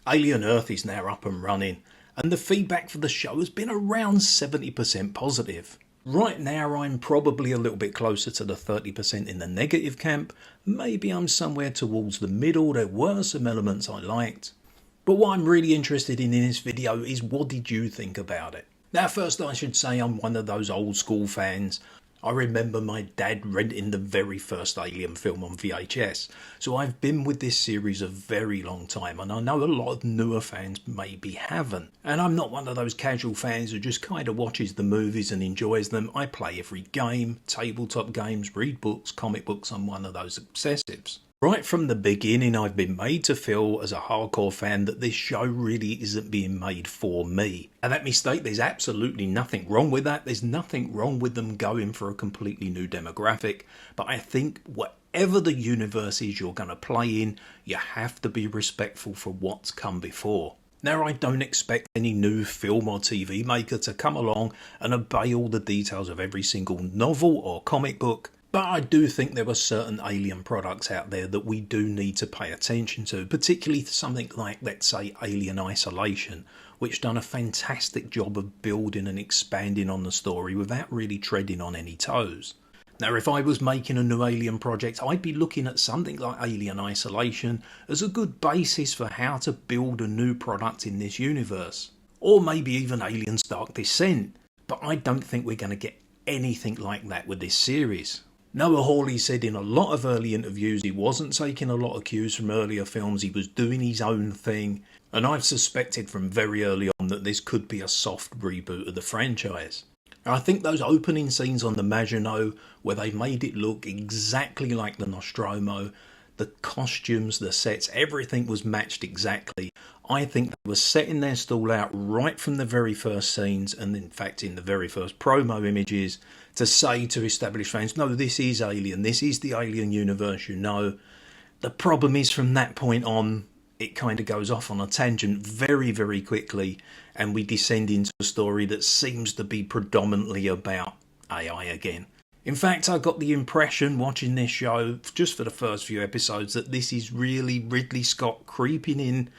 Alien Earth is now up and running, and the feedback for the show has been around 70% positive. Right now I'm probably a little bit closer to the 30% in the negative camp. Maybe I'm somewhere towards the middle. There were some elements I liked. But what I'm really interested in this video is, what did you think about it? Now first I should say I'm one of those old school fans. I remember my dad renting the very first Alien film on VHS, so I've been with this series a very long time, and I know a lot of newer fans maybe haven't. And I'm not one of those casual fans who just kind of watches the movies and enjoys them. I play every game, tabletop games, read books, comic books. I'm one of those obsessives. Right from the beginning I've been made to feel as a hardcore fan that this show really isn't being made for me. And let me state, there's absolutely nothing wrong with that. There's nothing wrong with them going for a completely new demographic. But I think whatever the universe is you're going to play in, you have to be respectful for what's come before. Now I don't expect any new film or TV maker to come along and obey all the details of every single novel or comic book. But I do think there are certain Alien products out there that we do need to pay attention to, particularly something like, let's say, Alien Isolation, which done a fantastic job of building and expanding on the story without really treading on any toes. Now if I was making a new Alien project, I'd be looking at something like Alien Isolation as a good basis for how to build a new product in this universe. Or maybe even Aliens Dark Descent, but I don't think we're going to get anything like that with this series. Noah Hawley said in a lot of early interviews he wasn't taking a lot of cues from earlier films, he was doing his own thing, and I've suspected from very early on that this could be a soft reboot of the franchise. I think those opening scenes on the Maginot, where they made it look exactly like the Nostromo, the costumes, the sets, everything was matched exactly. I think they were setting their stall out right from the very first scenes, and in fact in the very first promo images, to say to established fans, no, this is Alien, this is the Alien universe you know. The problem is from that point on, it kind of goes off on a tangent very, very quickly, and we descend into a story that seems to be predominantly about AI again. In fact, I got the impression watching this show, just for the first few episodes, that this is really Ridley Scott creeping in.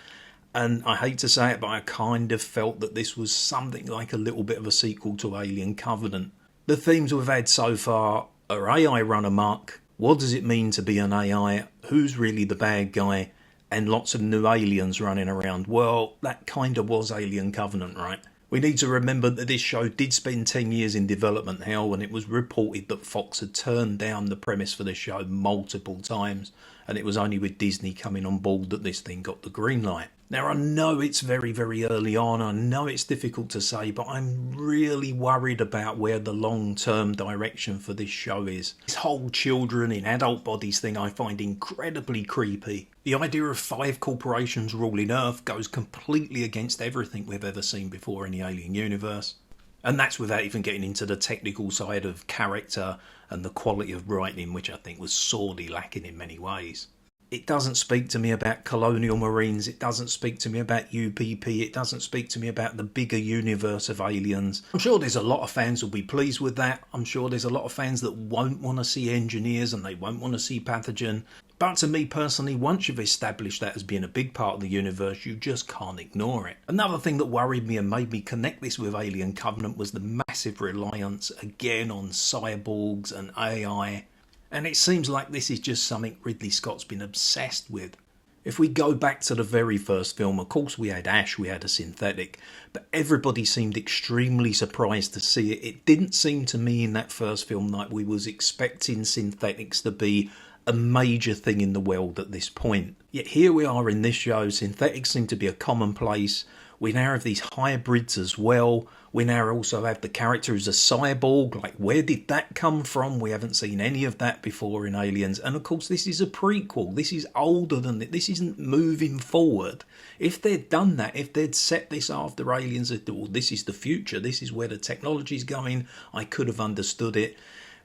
And I hate to say it, but I kind of felt that this was something like a little bit of a sequel to Alien Covenant. The themes we've had so far are AI run amok, what does it mean to be an AI, who's really the bad guy, and lots of new aliens running around. Well, that kind of was Alien Covenant, right? We need to remember that this show did spend 10 years in development hell, and it was reported that Fox had turned down the premise for the show multiple times, and it was only with Disney coming on board that this thing got the green light. Now I know it's very, very early on, I know it's difficult to say, but I'm really worried about where the long-term direction for this show is. This whole children in adult bodies thing I find incredibly creepy. The idea of 5 corporations ruling Earth goes completely against everything we've ever seen before in the Alien universe. And that's without even getting into the technical side of character and the quality of writing, which I think was sorely lacking in many ways. It doesn't speak to me about colonial marines, it doesn't speak to me about UPP, it doesn't speak to me about the bigger universe of aliens. I'm sure there's a lot of fans who'll be pleased with that. I'm sure there's a lot of fans that won't want to see engineers and they won't want to see pathogen. But to me personally, once you've established that as being a big part of the universe, you just can't ignore it. Another thing that worried me and made me connect this with Alien Covenant was the massive reliance again on cyborgs and AI. And it seems like this is just something Ridley Scott's been obsessed with. If we go back to the very first film, of course we had Ash, we had a synthetic, but everybody seemed extremely surprised to see it. It didn't seem to me in that first film like we was expecting synthetics to be a major thing in the world at this point. Yet here we are in this show, synthetics seem to be a commonplace. We now have these hybrids as well. We now also have the character who's a cyborg. Like, where did that come from? We haven't seen any of that before in Aliens. And of course, this is a prequel. This is older than it. This isn't moving forward. If they'd done that, if they'd set this after Aliens, well, this is the future. This is where the technology's going. I could have understood it.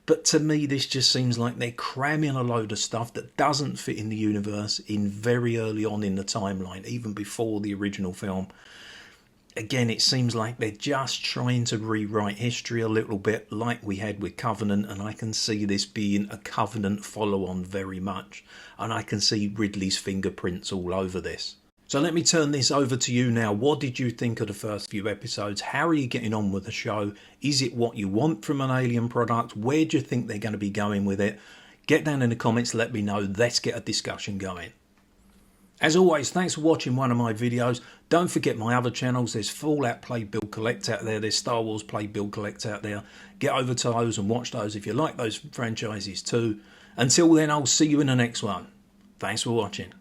But to me, this just seems like they're cramming a load of stuff that doesn't fit in the universe in very early on in the timeline, even before the original film. Again, it seems like they're just trying to rewrite history a little bit like we had with Covenant, and I can see this being a Covenant follow-on very much, and I can see Ridley's fingerprints all over this. So let me turn this over to you now. What did you think of the first few episodes? How are you getting on with the show? Is it what you want from an Alien product? Where do you think they're going to be going with it? Get down in the comments, let me know. Let's get a discussion going. As always, thanks for watching one of my videos. Don't forget my other channels. There's Fallout Play Build Collect out there. There's Star Wars Play Build Collect out there. Get over to those and watch those if you like those franchises too. Until then, I'll see you in the next one. Thanks for watching.